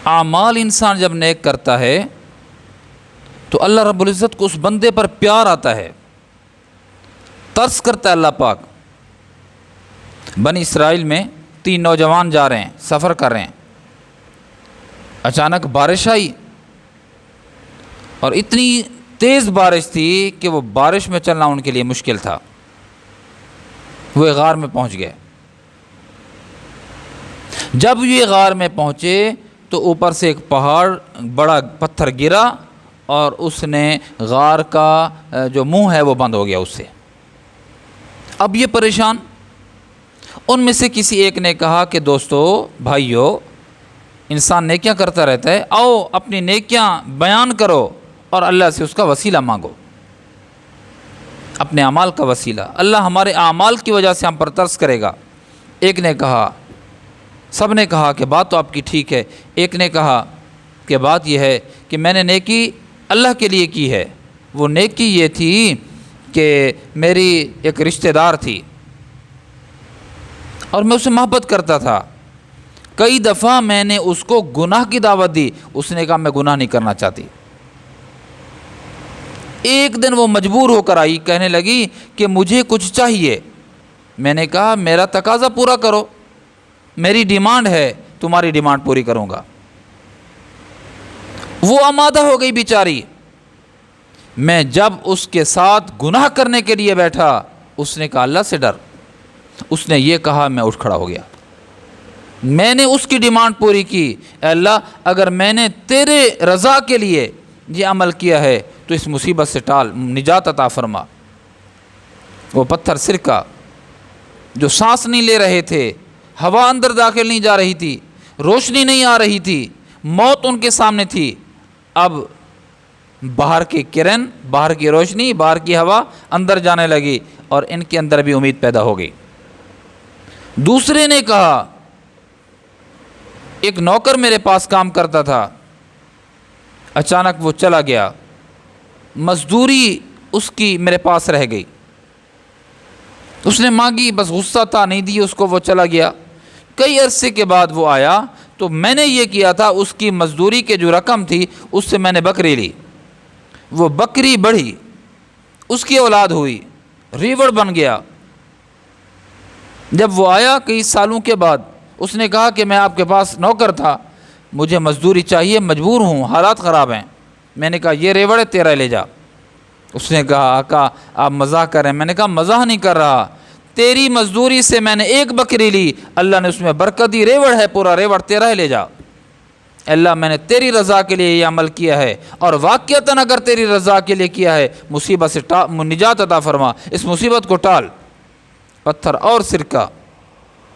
اعمال انسان جب نیک کرتا ہے تو اللہ رب العزت کو اس بندے پر پیار آتا ہے، ترس کرتا ہے اللہ پاک۔ بنی اسرائیل میں 3 نوجوان جا رہے ہیں، سفر کر رہے ہیں، اچانک بارش آئی اور اتنی تیز بارش تھی کہ وہ بارش میں چلنا ان کے لیے مشکل تھا۔ وہ ایک غار میں پہنچ گئے۔ جب یہ غار میں پہنچے تو اوپر سے ایک پہاڑ بڑا پتھر گرا اور اس نے غار کا جو منہ ہے وہ بند ہو گیا اس سے۔ اب یہ پریشان، ان میں سے کسی ایک نے کہا کہ دوستو، بھائیو، انسان نیکیاں کرتا رہتا ہے، آؤ اپنی نیکیاں بیان کرو اور اللہ سے اس کا وسیلہ مانگو، اپنے اعمال کا وسیلہ۔ اللہ ہمارے اعمال کی وجہ سے ہم پر ترس کرے گا۔ ایک نے کہا، سب نے کہا کہ بات تو آپ کی ٹھیک ہے۔ ایک نے کہا کہ بات یہ ہے کہ میں نے نیکی اللہ کے لیے کی ہے۔ وہ نیکی یہ تھی کہ میری ایک رشتہ دار تھی اور میں اسے محبت کرتا تھا، کئی دفعہ میں نے اس کو گناہ کی دعوت دی، اس نے کہا میں گناہ نہیں کرنا چاہتی۔ ایک دن وہ مجبور ہو کر آئی، کہنے لگی کہ مجھے کچھ چاہیے۔ میں نے کہا میرا تقاضا پورا کرو، میری ڈیمانڈ ہے، تمہاری ڈیمانڈ پوری کروں گا۔ وہ آمادہ ہو گئی بیچاری۔ میں جب اس کے ساتھ گناہ کرنے کے لیے بیٹھا، اس نے کہا اللہ سے ڈر۔ اس نے یہ کہا، میں اٹھ کھڑا ہو گیا، میں نے اس کی ڈیمانڈ پوری کی۔ اے اللہ، اگر میں نے تیرے رضا کے لیے یہ عمل کیا ہے تو اس مصیبت سے ٹال، نجات عطا فرما۔ وہ پتھر سرکہ جو سانس نہیں لے رہے تھے، ہوا اندر داخل نہیں جا رہی تھی، روشنی نہیں آ رہی تھی، موت ان کے سامنے تھی، اب باہر کی کرن، باہر کی روشنی، باہر کی ہوا اندر جانے لگی اور ان کے اندر بھی امید پیدا ہو گئی۔ دوسرے نے کہا، ایک نوکر میرے پاس کام کرتا تھا، اچانک وہ چلا گیا، مزدوری اس کی میرے پاس رہ گئی، اس نے مانگی، بس غصہ تھا، نہیں دی اس کو، وہ چلا گیا۔ کئی عرصے کے بعد وہ آیا تو میں نے یہ کیا تھا، اس کی مزدوری کے جو رقم تھی اس سے میں نے بکری لی، وہ بکری بڑھی، اس کی اولاد ہوئی، ریوڑ بن گیا۔ جب وہ آیا کئی سالوں کے بعد، اس نے کہا کہ میں آپ کے پاس نوکر تھا، مجھے مزدوری چاہیے، مجبور ہوں، حالات خراب ہیں۔ میں نے کہا یہ ریوڑ ہے، تیرا لے جا۔ اس نے کہا آقا آپ مزاح کر رہے ہیں۔ میں نے کہا مزاح نہیں کر رہا، تیری مزدوری سے میں نے ایک بکری لی، اللہ نے اس میں برکت دی، ریوڑ ہے، پورا ریوڑ تیرا ہے، لے جا۔ اللہ میں نے تیری رضا کے لیے یہ عمل کیا ہے، اور واقعتاً اگر تیری رضا کے لیے کیا ہے، مصیبت سے نجات عطا فرما، اس مصیبت کو ٹال۔ پتھر اور سرکہ۔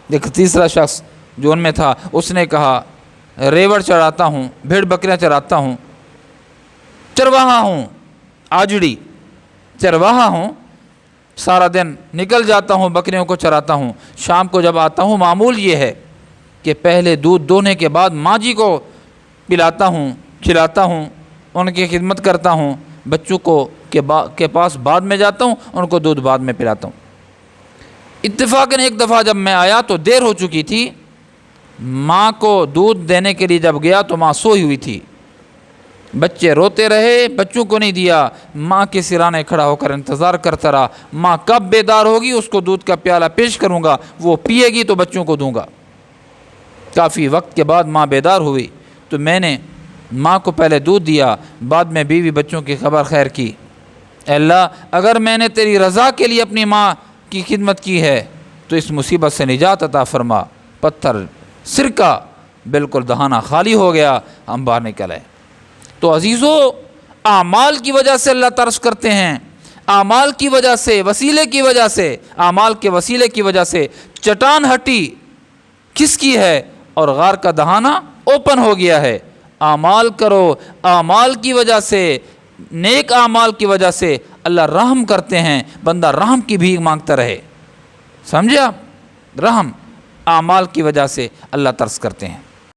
ایک تیسرا شخص جو ان میں تھا، اس نے کہا ریوڑ چراتا ہوں، بھیڑ بکریاں چراتا ہوں، چرواہا ہوں، آجڑی چرواہا ہوں، سارا دن نکل جاتا ہوں، بکریوں کو چراتا ہوں، شام کو جب آتا ہوں معمول یہ ہے کہ پہلے دودھ دوہنے کے بعد ماں جی کو پلاتا ہوں، کھلاتا ہوں، ان کی خدمت کرتا ہوں، بچوں کو کے پاس بعد میں جاتا ہوں، ان کو دودھ بعد میں پلاتا ہوں۔ اتفاقاً ایک دفعہ جب میں آیا تو دیر ہو چکی تھی، ماں کو دودھ دینے کے لیے جب گیا تو ماں سوئی ہوئی تھی، بچے روتے رہے، بچوں کو نہیں دیا، ماں کے سرانے کھڑا ہو کر انتظار کرتا رہا، ماں کب بیدار ہوگی اس کو دودھ کا پیالہ پیش کروں گا، وہ پیے گی تو بچوں کو دوں گا۔ کافی وقت کے بعد ماں بیدار ہوئی تو میں نے ماں کو پہلے دودھ دیا، بعد میں بیوی بچوں کی خبر خیر کی۔ اے اللہ اگر میں نے تیری رضا کے لیے اپنی ماں کی خدمت کی ہے تو اس مصیبت سے نجات عطا فرما۔ پتھر سرکہ بالکل دہانہ خالی ہو گیا، ہم باہر نکلے۔ تو عزیزو، اعمال کی وجہ سے اللہ ترس کرتے ہیں، اعمال کی وجہ سے، وسیلے کی وجہ سے، اعمال کے وسیلے کی وجہ سے چٹان ہٹی، کس کی ہے؟ اور غار کا دہانہ اوپن ہو گیا ہے۔ اعمال کرو، اعمال کی وجہ سے، نیک اعمال کی وجہ سے اللہ رحم کرتے ہیں، بندہ رحم کی بھیک مانگتا رہے، سمجھے آپ؟ رحم، اعمال کی وجہ سے اللہ ترس کرتے ہیں۔